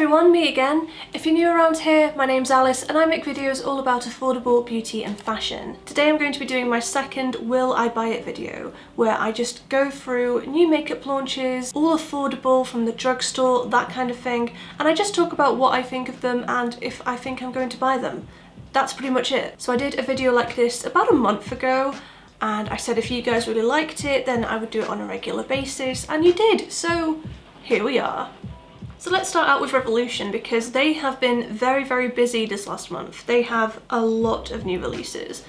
everyone, me again. If you're new around here, my name's Alice and I make videos all about affordable beauty and fashion. Today I'm going to be doing my second Will I Buy It video, where I just go through new makeup launches, all affordable from the drugstore, that kind of thing, and I just talk about what I think of them and if I think I'm going to buy them. That's pretty much it. So I did a video like this about a month ago, and I said if you guys really liked it, then I would do it on a regular basis, and you did, so here we are. So let's start out with Revolution because they have been very busy this last month. They have a lot of new releases.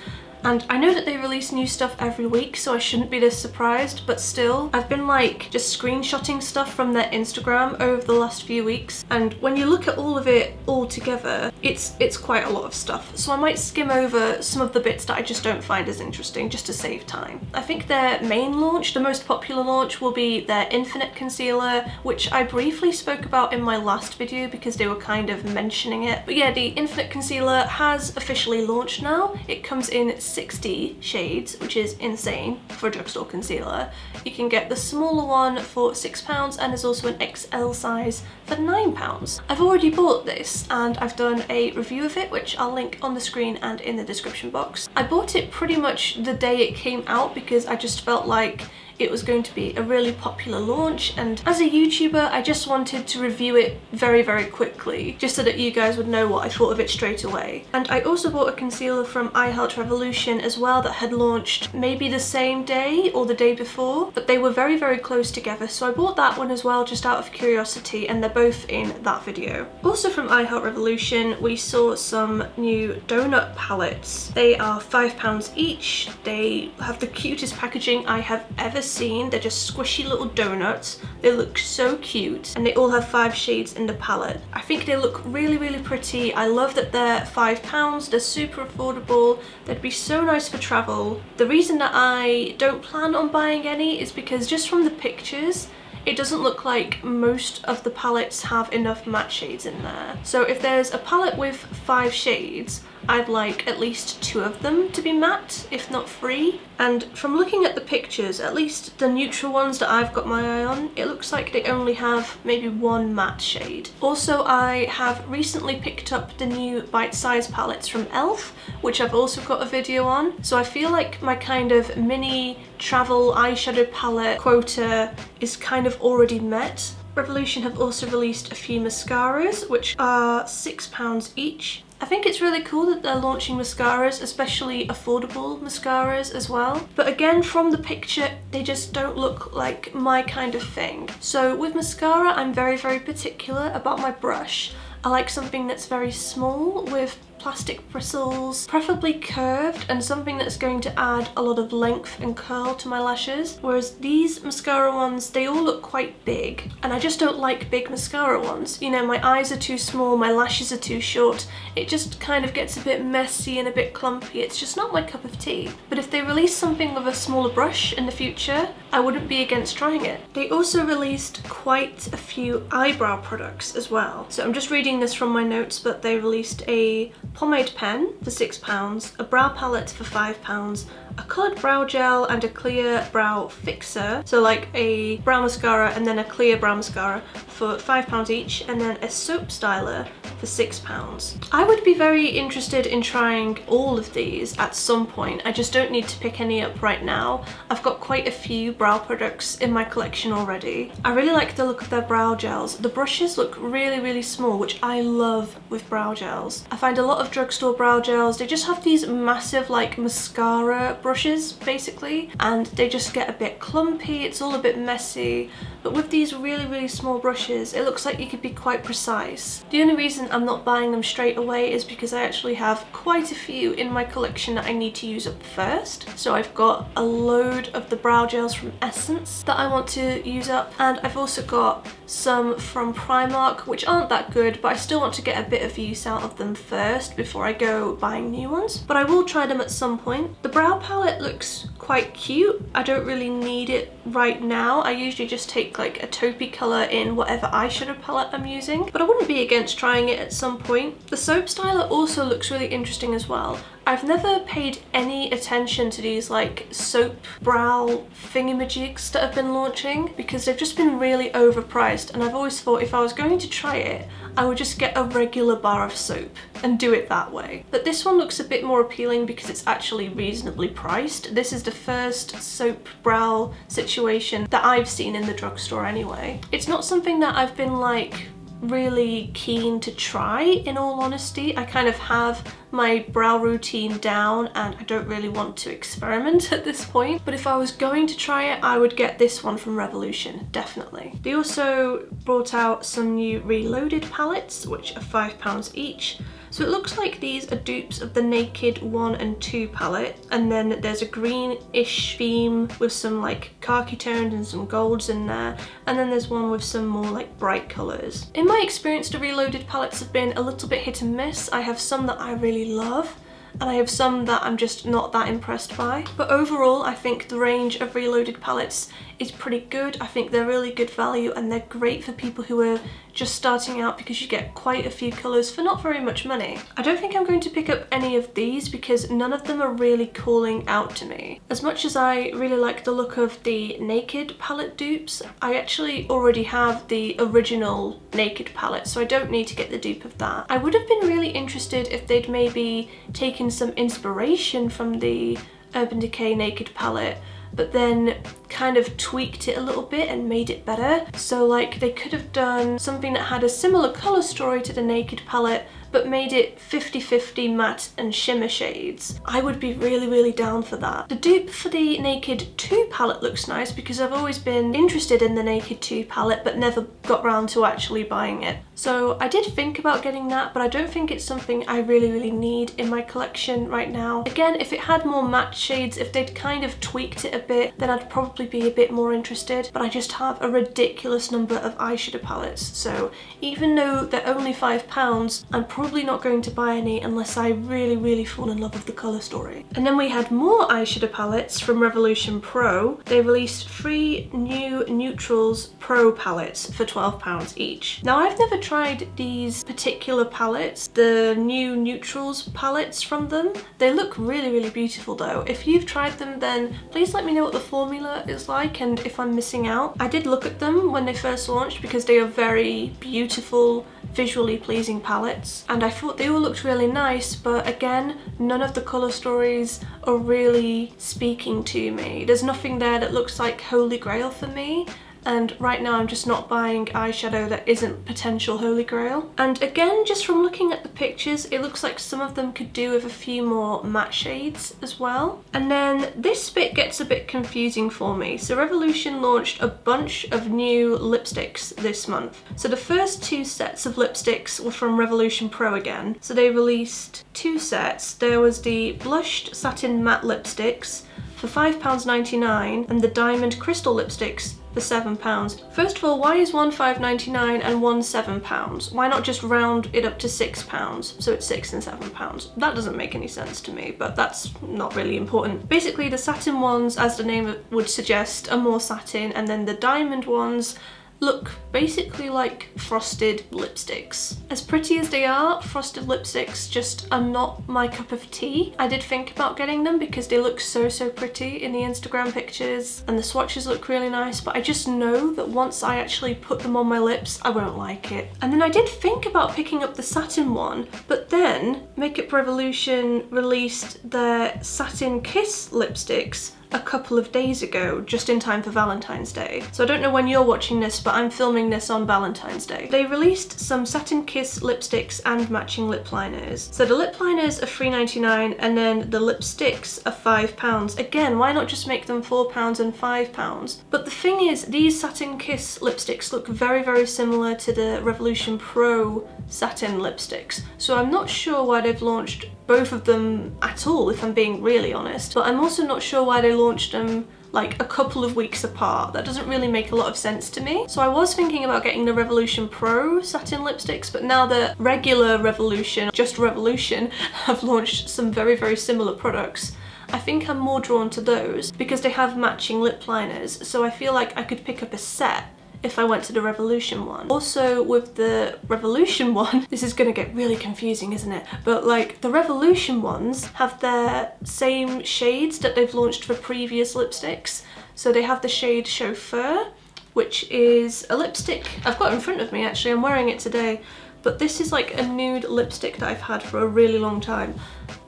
And I know that they release new stuff every week, so I shouldn't be this surprised, but still, I've been like just screenshotting stuff from their Instagram over the last few weeks, and when you look at all of it all together, it's quite a lot of stuff. So I might skim over some of the bits that I just don't find as interesting, just to save time. I think their main launch, the most popular launch, will be their Infinite Concealer, which I briefly spoke about in my last video because they were kind of mentioning it. But yeah, the Infinite Concealer has officially launched now. It comes in 60 shades, which is insane for a drugstore concealer. You can get the smaller one for £6 and there's also an XL size for £9. I've already bought this and I've done a review of it, which I'll link on the screen and in the description box. I bought it pretty much the day it came out because I just felt like it was going to be a really popular launch, and as a YouTuber I just wanted to review it very quickly just so that you guys would know what I thought of it straight away. And I also bought a concealer from Revolution as well that had launched maybe the same day or the day before, but they were very close together, so I bought that one as well just out of curiosity, and they're both in that video. Also from Revolution we saw some new donut palettes. They are £5 each. They have the cutest packaging I have ever seen. They're just squishy little donuts. They look so cute and they all have 5 shades in the palette. I think they look really pretty. I love that they're £5. They're super affordable. They'd be so nice for travel. The reason that I don't plan on buying any is because just from the pictures it doesn't look like most of the palettes have enough matte shades in there. So if there's a palette with 5 shades, I'd like at least 2 of them to be matte, if not 3. And from looking at the pictures, at least the neutral ones that I've got my eye on, it looks like they only have maybe 1 matte shade. Also, I have recently picked up the new bite-size palettes from e.l.f., which I've also got a video on. So I feel like my kind of mini travel eyeshadow palette quota is kind of already met. Revolution have also released a few mascaras, which are £6 each. I think it's really cool that they're launching mascaras, especially affordable mascaras as well. But again, from the picture, they just don't look like my kind of thing. So with mascara, I'm very particular about my brush. I like something that's very small with plastic bristles, preferably curved, and something that's going to add a lot of length and curl to my lashes. Whereas these mascara ones, they all look quite big, and I just don't like big mascara ones. You know, my eyes are too small, my lashes are too short. It just kind of gets a bit messy and a bit clumpy. It's just not my cup of tea. But if they release something with a smaller brush in the future, I wouldn't be against trying it. They also released quite a few eyebrow products as well. So I'm just reading this from my notes, but they released a pomade pen for £6, a brow palette for £5, a coloured brow gel and a clear brow fixer, so like a brow mascara and then a clear brow mascara for £5 each, and then a soap styler for £6. I would be very interested in trying all of these at some point. I just don't need to pick any up right now. I've got quite a few brow products in my collection already. I really like the look of their brow gels. The brushes look really small, which I love with brow gels. I find a lot of drugstore brow gels, they just have these massive like mascara brushes basically, and they just get a bit clumpy, it's all a bit messy. But with these really small brushes, it looks like you could be quite precise. The only reason I'm not buying them straight away is because I actually have quite a few in my collection that I need to use up first. So I've got a load of the brow gels from Essence that I want to use up, and I've also got some from Primark which aren't that good, but I still want to get a bit of use out of them first before I go buying new ones. But I will try them at some point. The brow palette looks quite cute. I don't really need it right now. I usually just take like a taupey colour in whatever eyeshadow palette I'm using, but I wouldn't be against trying it at some point. The soap styler also looks really interesting as well. I've never paid any attention to these like soap brow thingamajigs that have been launching because they've just been really overpriced, and I've always thought if I was going to try it, I would just get a regular bar of soap and do it that way. But this one looks a bit more appealing because it's actually reasonably priced. This is the first soap brow situation that I've seen in the drugstore anyway. It's not something that I've been like really keen to try, in all honesty. I kind of have my brow routine down and I don't really want to experiment at this point. But if I was going to try it, I would get this one from Revolution, definitely. They also brought out some new Reloaded palettes, which are £5 each. So it looks like these are dupes of the Naked 1 and 2 palette, and then there's a greenish theme with some like khaki tones and some golds in there, and then there's one with some more like bright colours. In my experience, the Reloaded palettes have been a little bit hit and miss. I have some that I really love, and I have some that I'm just not that impressed by. But overall, I think the range of Reloaded palettes is pretty good. I think they're really good value and they're great for people who are just starting out because you get quite a few colours for not very much money. I don't think I'm going to pick up any of these because none of them are really calling out to me. As much as I really like the look of the Naked palette dupes, I actually already have the original Naked palette, so I don't need to get the dupe of that. I would have been really interested if they'd maybe taken some inspiration from the Urban Decay Naked palette, but then kind of tweaked it a little bit and made it better. So like they could have done something that had a similar colour story to the Naked palette, but made it 50-50 matte and shimmer shades. I would be really down for that. The dupe for the Naked 2 palette looks nice because I've always been interested in the Naked 2 palette but never got round to actually buying it. So I did think about getting that, but I don't think it's something I really need in my collection right now. Again, if it had more matte shades, if they'd kind of tweaked it a bit, then I'd probably be a bit more interested, but I just have a ridiculous number of eyeshadow palettes, so even though they're only £5, I'm probably not going to buy any unless I really fall in love with the colour story. And then we had more eyeshadow palettes from Revolution Pro. They released 3 new Neutrals Pro palettes for £12 each. Now I've never tried these particular palettes, the new Neutrals palettes from them. They look really beautiful though. If you've tried them, then please let me know what the formula is like and if I'm missing out. I did look at them when they first launched because they are very beautiful, visually pleasing palettes, and I thought they all looked really nice, but again, none of the colour stories are really speaking to me. There's nothing there that looks like Holy Grail for me, and right now I'm just not buying eyeshadow that isn't potential Holy Grail. And again, just from looking at the pictures, it looks like some of them could do with a few more matte shades as well. And then this bit gets a bit confusing for me. So Revolution launched a bunch of new lipsticks this month. So the first 2 sets of lipsticks were from Revolution Pro again. So they released 2 sets. There was the blushed satin matte lipsticks for £5.99 and the diamond crystal lipsticks for £7. First of all, why is one £5.99 and one £7? Why not just round it up to £6 so it's £6 and £7? That doesn't make any sense to me, but that's not really important. Basically, the satin ones, as the name would suggest, are more satin, and then the diamond ones look basically like frosted lipsticks. As pretty as they are, frosted lipsticks just are not my cup of tea. I did think about getting them because they look so pretty in the Instagram pictures and the swatches look really nice, but I just know that once I actually put them on my lips, I won't like it. And then I did think about picking up the satin one, but then Makeup Revolution released their Satin Kiss lipsticks a couple of days ago, just in time for Valentine's Day. So I don't know when you're watching this, but I'm filming this on Valentine's Day. They released some Satin Kiss lipsticks and matching lip liners. So the lip liners are £3.99 and then the lipsticks are £5. Again, why not just make them £4 and £5? But the thing is, these Satin Kiss lipsticks look very similar to the Revolution Pro satin lipsticks. So I'm not sure why they've launched both of them at all, if I'm being really honest. But I'm also not sure why they launched them like a couple of weeks apart. That doesn't really make a lot of sense to me. So I was thinking about getting the Revolution Pro satin lipsticks, but now the regular Revolution, just Revolution, have launched some very similar products. I think I'm more drawn to those because they have matching lip liners, so I feel like I could pick up a set if I went to the Revolution one. Also with the Revolution one, this is gonna get really confusing, isn't it? But like the Revolution ones have their same shades that they've launched for previous lipsticks. So they have the shade Chauffeur, which is a lipstick I've got in front of me actually, I'm wearing it today. But this is like a nude lipstick that I've had for a really long time.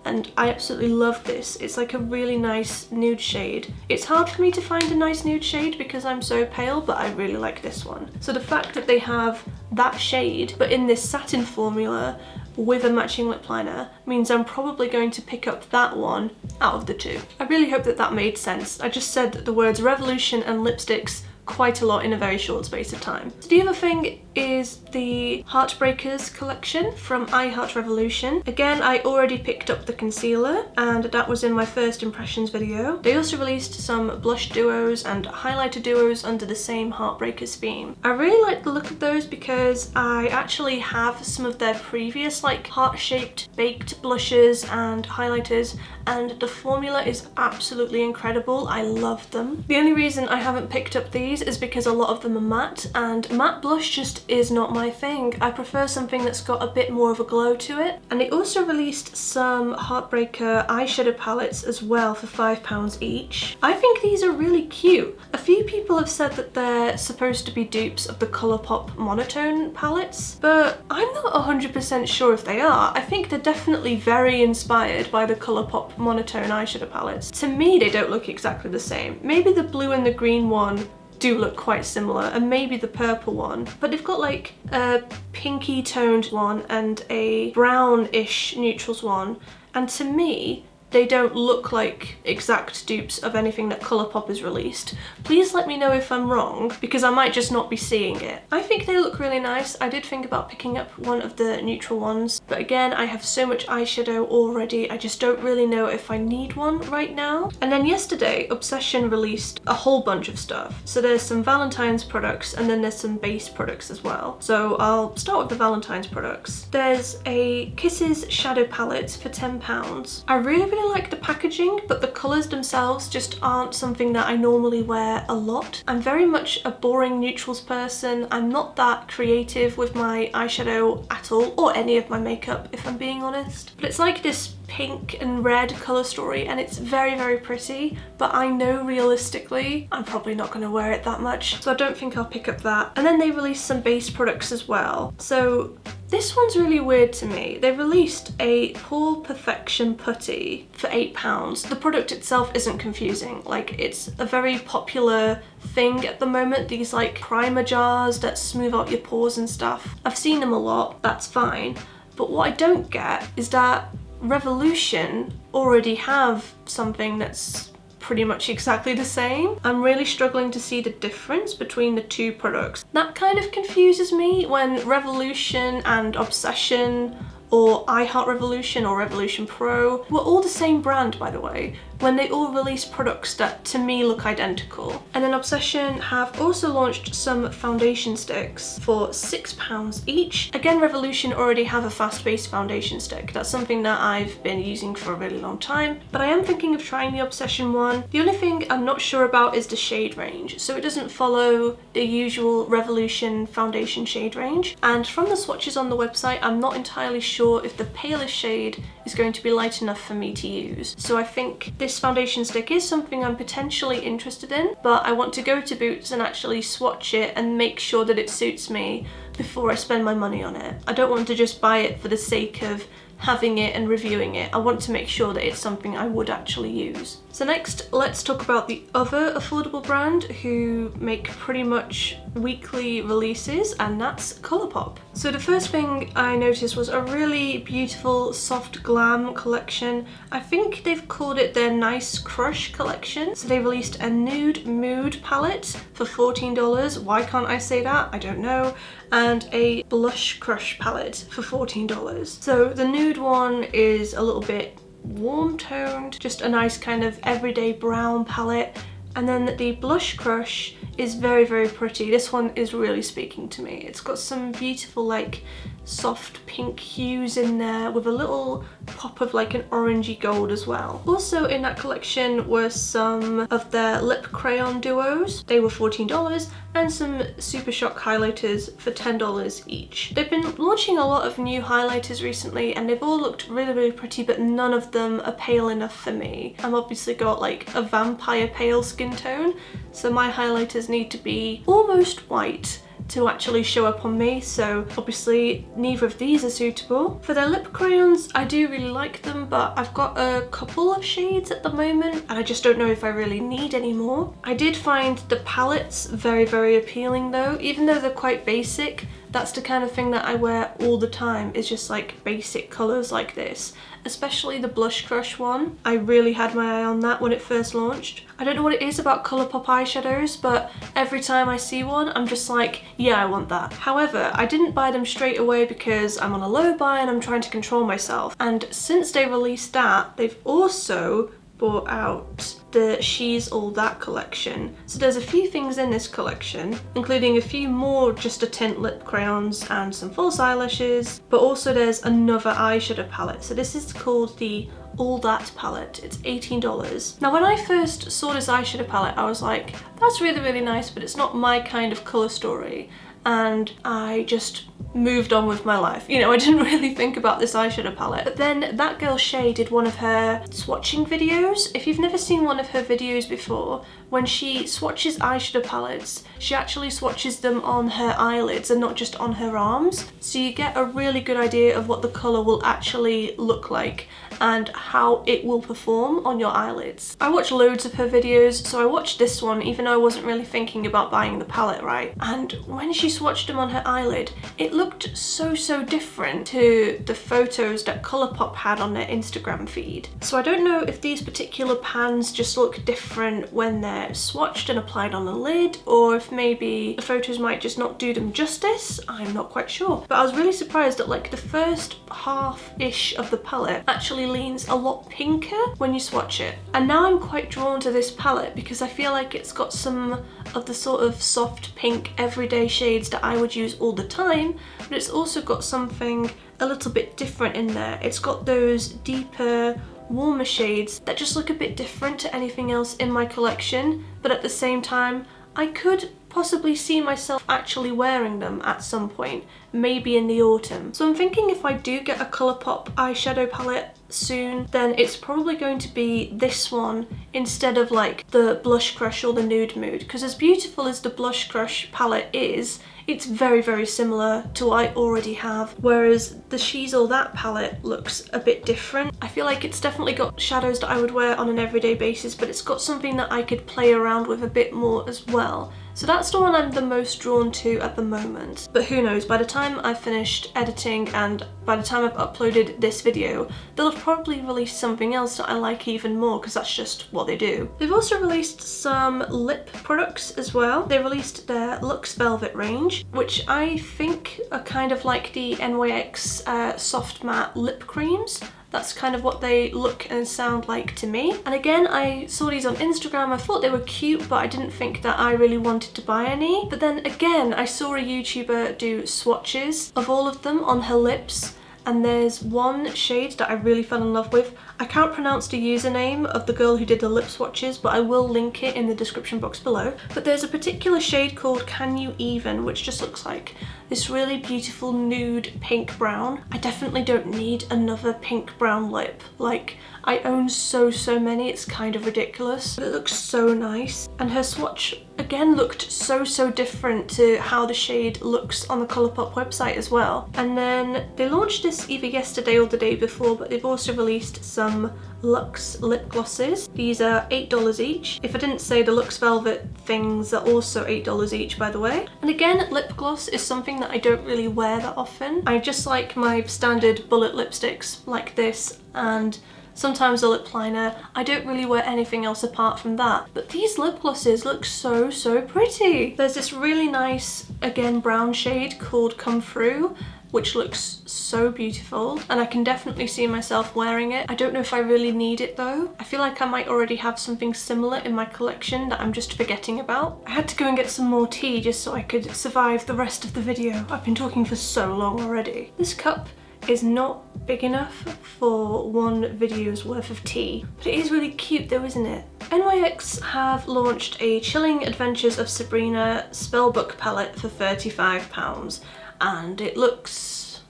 And I absolutely love this. It's like a really nice nude shade. It's hard for me to find a nice nude shade because I'm so pale, but I really like this one. So the fact that they have that shade, but in this satin formula with a matching lip liner, means I'm probably going to pick up that one out of the two. I really hope that that made sense. I just said the words Revolution and lipsticks quite a lot in a very short space of time. So the other thing is the Heartbreakers collection from I Heart Revolution. Again, I already picked up the concealer and that was in my first impressions video. They also released some blush duos and highlighter duos under the same Heartbreakers theme. I really like the look of those because I actually have some of their previous like heart-shaped baked blushes and highlighters, and the formula is absolutely incredible. I love them. The only reason I haven't picked up these is because a lot of them are matte, and matte blush just is not my thing. I prefer something that's got a bit more of a glow to it. And they also released some Heartbreaker eyeshadow palettes as well for £5 each. I think these are really cute. A few people have said that they're supposed to be dupes of the Colourpop monotone palettes, but I'm not 100% sure if they are. I think they're definitely very inspired by the Colourpop monotone eyeshadow palettes. To me, they don't look exactly the same. Maybe the blue and the green one do look quite similar, and maybe the purple one, but they've got like a pinky toned one and a brownish neutrals one, and to me they don't look like exact dupes of anything that Colourpop has released. Please let me know if I'm wrong, because I might just not be seeing it. I think they look really nice. I did think about picking up one of the neutral ones, but again, I have so much eyeshadow already, I just don't really know if I need one right now. And then yesterday, Obsession released a whole bunch of stuff. So there's some Valentine's products, and then there's some base products as well. So I'll start with the Valentine's products. There's a Kisses shadow palette for £10. I really like the packaging, but the colours themselves just aren't something that I normally wear a lot. I'm very much a boring neutrals person. I'm not that creative with my eyeshadow at all, or any of my makeup if I'm being honest. But it's like this pink and red colour story, and it's very pretty, but I know realistically I'm probably not going to wear it that much, so I don't think I'll pick up that. And then they released some base products as well. So this one's really weird to me. They released a Pore Perfection putty for £8. The product itself isn't confusing. Like, it's a very popular thing at the moment, these like primer jars that smooth out your pores and stuff. I've seen them a lot, that's fine. But what I don't get is that Revolution already have something that's pretty much exactly the same. I'm really struggling to see the difference between the two products. That kind of confuses me when Revolution and Obsession or I Heart Revolution or Revolution Pro were all the same brand, by the way, when they all release products that to me look identical. And then Obsession have also launched some foundation sticks for £6 each. Again, Revolution already have a fast-based foundation stick. That's something that I've been using for a really long time, but I am thinking of trying the Obsession one. The only thing I'm not sure about is the shade range. So it doesn't follow the usual Revolution foundation shade range. And from the swatches on the website, I'm not entirely sure if the palest shade is going to be light enough for me to use. So I think this foundation stick is something I'm potentially interested in, but I want to go to Boots and actually swatch it and make sure that it suits me before I spend my money on it. I don't want to just buy it for the sake of having it and reviewing it. I want to make sure that it's something I would actually use. So next, let's talk about the other affordable brand who make pretty much weekly releases, and that's Colourpop. So the first thing I noticed was a really beautiful soft glam collection. I think they've called it their Nice Crush collection. So they released a nude mood palette for $14. Why can't I say that? I don't know. And a blush crush palette for $14. So the nude one is a little bit warm toned, just a nice kind of everyday brown palette. And then the blush crush is very pretty. This one is really speaking to me. It's got some beautiful like soft pink hues in there with a little pop of like an orangey gold as well. Also in that collection were some of their lip crayon duos. They were $14, and some Super Shock highlighters for $10 each. They've been launching a lot of new highlighters recently and they've all looked really pretty, but none of them are pale enough for me. I've obviously got like a vampire pale skin tone, so my highlighters need to be almost white to actually show up on me, so obviously neither of these are suitable. For their lip crayons, I do really like them, but I've got a couple of shades at the moment and I just don't know if I really need any more. I did find the palettes very appealing though, even though they're quite basic. That's the kind of thing that I wear all the time, is just like basic colours like this. Especially the Blush Crush one. I really had my eye on that when it first launched. I don't know what it is about Colourpop eyeshadows, but every time I see one, I'm just like, yeah, I want that. However, I didn't buy them straight away because I'm on a low buy and I'm trying to control myself. And since they released that, they've also brought out the She's All That collection. So there's a few things in this collection, including a few more just a tint lip crayons and some false eyelashes, but also there's another eyeshadow palette. So this is called the All That palette. It's $18. Now when I first saw this eyeshadow palette, I was like, that's really nice, but it's not my kind of colour story. And I just moved on with my life. You know, I didn't really think about this eyeshadow palette. But then that girl Shay did one of her swatching videos. If you've never seen one of her videos before, when she swatches eyeshadow palettes, she actually swatches them on her eyelids and not just on her arms. So you get a really good idea of what the colour will actually look like and how it will perform on your eyelids. I watch loads of her videos, so I watched this one even though I wasn't really thinking about buying the palette, right? And when she swatched them on her eyelid, it looked so different to the photos that Colourpop had on their Instagram feed. So I don't know if these particular pans just look different when they're swatched and applied on the lid, or if maybe the photos might just not do them justice. I'm not quite sure. But I was really surprised that like the first half-ish of the palette actually leans a lot pinker when you swatch it. And now I'm quite drawn to this palette because I feel like it's got some of the sort of soft pink everyday shades that I would use all the time, but it's also got something a little bit different in there. It's got those deeper, warmer shades that just look a bit different to anything else in my collection, but at the same time I could possibly see myself actually wearing them at some point, maybe in the autumn. So I'm thinking if I do get a Colourpop eyeshadow palette soon, then it's probably going to be this one instead of like the Blush Crush or the Nude Mood, because as beautiful as the Blush Crush palette is, it's very similar to what I already have, whereas the She's All That palette looks a bit different. I feel like it's definitely got shadows that I would wear on an everyday basis, but it's got something that I could play around with a bit more as well. So that's the one I'm the most drawn to at the moment. But who knows, by the time I've finished editing and by the time I've uploaded this video, they'll have probably released something else that I like even more, because that's just what they do. They've also released some lip products as well. They released their Luxe Velvet range, which I think are kind of like the NYX soft matte lip creams. That's kind of what they look and sound like to me. And again, I saw these on Instagram. I thought they were cute, but I didn't think that I really wanted to buy any. But then again, I saw a YouTuber do swatches of all of them on her lips, and there's one shade that I really fell in love with. I can't pronounce the username of the girl who did the lip swatches, but I will link it in the description box below. But there's a particular shade called Can You Even, which just looks like this really beautiful nude pink brown. I definitely don't need another pink brown lip. Like, I own so many, it's kind of ridiculous. But it looks so nice. And her swatch again looked so different to how the shade looks on the Colourpop website as well. And then they launched this either yesterday or the day before, but they've also released some Luxe lip glosses. These are $8 each. If I didn't say, the Luxe Velvet things are also $8 each, by the way. And again, lip gloss is something that I don't really wear that often. I just like my standard bullet lipsticks like this, and sometimes a lip liner. I don't really wear anything else apart from that. But these lip glosses look so pretty. There's this really nice, again, brown shade called Come Through, which looks so beautiful, and I can definitely see myself wearing it. I don't know if I really need it though. I feel like I might already have something similar in my collection that I'm just forgetting about. I had to go and get some more tea just so I could survive the rest of the video. I've been talking for so long already. This cup is not big enough for one video's worth of tea, but it is really cute though, isn't it? NYX have launched a Chilling Adventures of Sabrina spellbook palette for £35, and it looks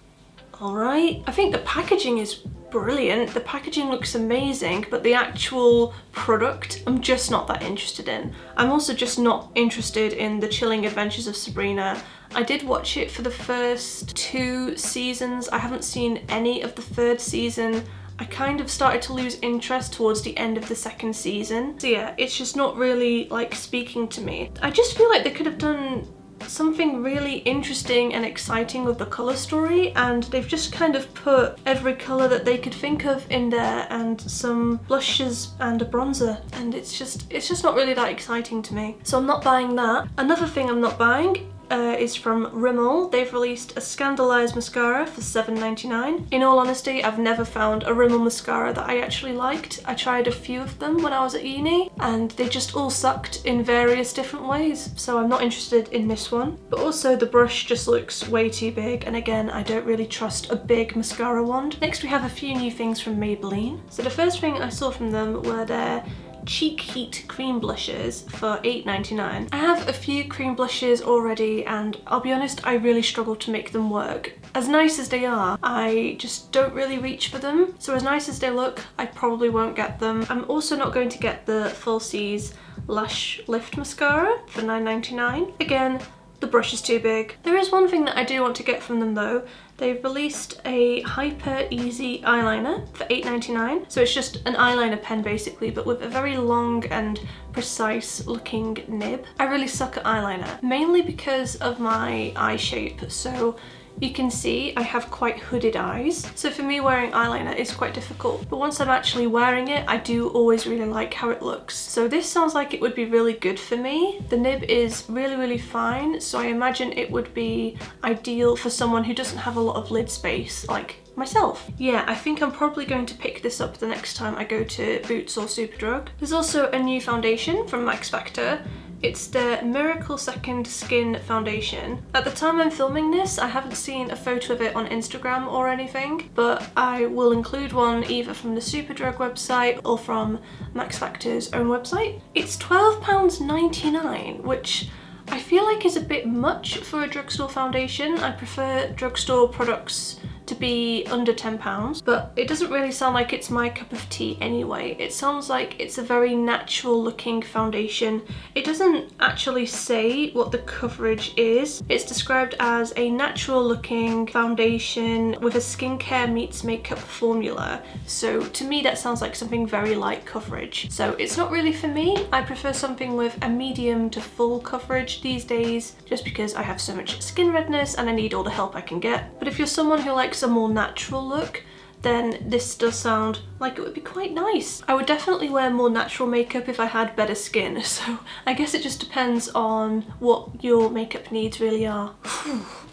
alright. I think the packaging is brilliant. The packaging looks amazing, but the actual product I'm just not that interested in. I'm also just not interested in the Chilling Adventures of Sabrina. I did watch it for the first 2 seasons. I haven't seen any of the 3rd season. I kind of started to lose interest towards the end of the 2nd season. So yeah, it's just not really like speaking to me. I just feel like they could have done something really interesting and exciting with the colour story, and they've just kind of put every colour that they could think of in there and some blushes and a bronzer, and it's just not really that exciting to me. So I'm not buying that. Another thing I'm not buying is from Rimmel. They've released a Scandalised mascara for £7.99. In all honesty, I've never found a Rimmel mascara that I actually liked. I tried a few of them when I was at uni and they just all sucked in various different ways, so I'm not interested in this one. But also the brush just looks way too big, and again, I don't really trust a big mascara wand. Next we have a few new things from Maybelline. So the first thing I saw from them were their Cheek Heat cream blushes for £8.99. I have a few cream blushes already, and I'll be honest, I really struggle to make them work. As nice as they are, I just don't really reach for them. So as nice as they look, I probably won't get them. I'm also not going to get the Falsies Lash Lift Mascara for £9.99. Again, the brush is too big. There is one thing that I do want to get from them though. They've released a Hyper Easy eyeliner for £8.99. So it's just an eyeliner pen basically, but with a very long and precise looking nib. I really suck at eyeliner, mainly because of my eye shape. So you can see I have quite hooded eyes, so for me wearing eyeliner is quite difficult, but once I'm actually wearing it, I do always really like how it looks. So this sounds like it would be really good for me. The nib is really fine, so I imagine it would be ideal for someone who doesn't have a lot of lid space like myself. Yeah, I think I'm probably going to pick this up the next time I go to Boots or Superdrug. There's also a new foundation from Max Factor. It's the Miracle Second Skin Foundation. At the time I'm filming this, I haven't seen a photo of it on Instagram or anything, but I will include one either from the Superdrug website or from Max Factor's own website. It's £12.99, which I feel like is a bit much for a drugstore foundation. I prefer drugstore products to be under £10, but it doesn't really sound like it's my cup of tea anyway. It sounds like it's a very natural looking foundation. It doesn't actually say what the coverage is. It's described as a natural looking foundation with a skincare meets makeup formula. So to me that sounds like something very light coverage. So it's not really for me. I prefer something with a medium to full coverage these days, just because I have so much skin redness and I need all the help I can get. But if you're someone who likes a more natural look, then this does sound like it would be quite nice. I would definitely wear more natural makeup if I had better skin, so I guess it just depends on what your makeup needs really are.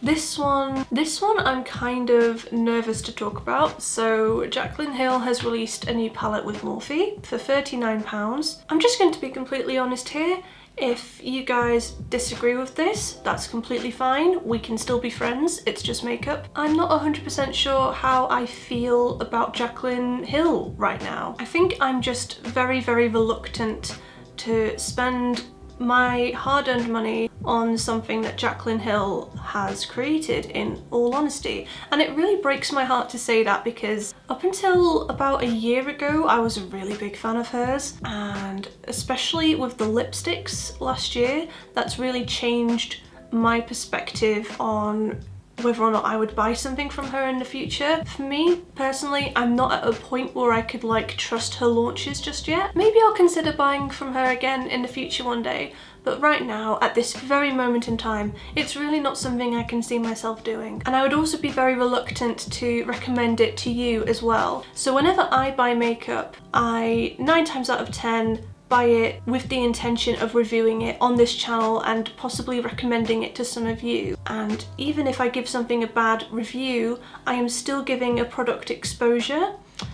This one I'm kind of nervous to talk about. So Jaclyn Hill has released a new palette with Morphe for £39. I'm just going to be completely honest here. If you guys disagree with this, that's completely fine. We can still be friends, it's just makeup. I'm not 100% sure how I feel about Jaclyn Hill right now. I think I'm just very reluctant to spend my hard-earned money on something that Jaclyn Hill has created, in all honesty. And it really breaks my heart to say that, because up until about a year ago I was a really big fan of hers, and especially with the lipsticks last year, that's really changed my perspective on whether or not I would buy something from her in the future. For me personally, I'm not at a point where I could like trust her launches just yet. Maybe I'll consider buying from her again in the future one day, but right now, at this very moment in time, it's really not something I can see myself doing. And I would also be very reluctant to recommend it to you as well. So whenever I buy makeup, 9 times out of 10, buy it with the intention of reviewing it on this channel and possibly recommending it to some of you. And even if I give something a bad review, I am still giving a product exposure.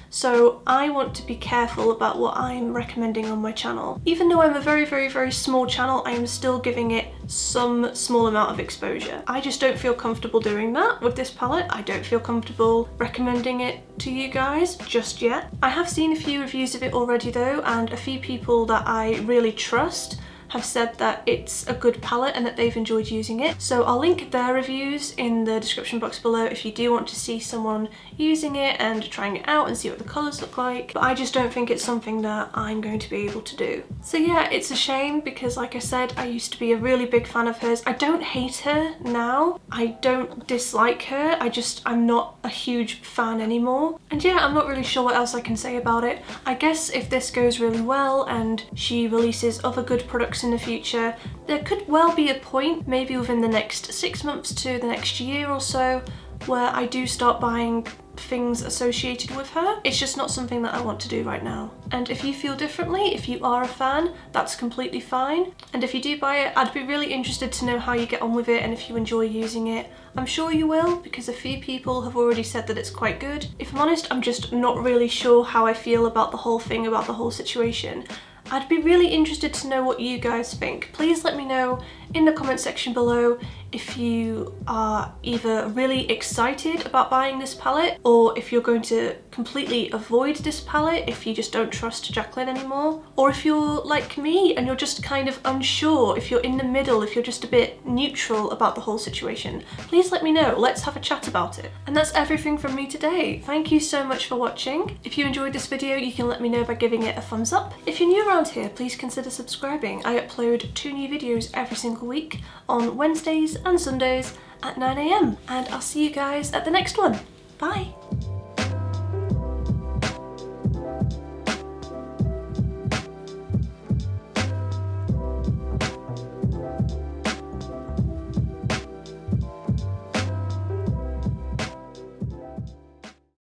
So I want to be careful about what I'm recommending on my channel. Even though I'm a very small channel, I am still giving it some small amount of exposure. I just don't feel comfortable doing that with this palette. I don't feel comfortable recommending it to you guys just yet. I have seen a few reviews of it already though, and a few people that I really trust have said that it's a good palette and that they've enjoyed using it. So I'll link their reviews in the description box below if you do want to see someone using it and trying it out and see what the colours look like. But I just don't think it's something that I'm going to be able to do. So yeah, it's a shame because like I said, I used to be a really big fan of hers. I don't hate her now. I don't dislike her. I'm not a huge fan anymore. And yeah, I'm not really sure what else I can say about it. I guess if this goes really well and she releases other good products in the future, there could well be a point, maybe within the next 6 months to the next year or so, where I do start buying things associated with her. It's just not something that I want to do right now. And if you feel differently, if you are a fan, that's completely fine. And if you do buy it, I'd be really interested to know how you get on with it and if you enjoy using it. I'm sure you will, because a few people have already said that it's quite good. If I'm honest, I'm just not really sure how I feel about the whole thing, about the whole situation. I'd be really interested to know what you guys think. Please let me know in the comment section below if you are either really excited about buying this palette, or if you're going to completely avoid this palette if you just don't trust Jaclyn anymore, or if you're like me and you're just kind of unsure, if you're in the middle, if you're just a bit neutral about the whole situation. Please let me know. Let's have a chat about it. And that's everything from me today. Thank you so much for watching. If you enjoyed this video, you can let me know by giving it a thumbs up. If you're new around here, please consider subscribing. I upload 2 new videos every single week on Wednesdays and Sundays at 9 AM. And I'll see you guys at the next one. Bye!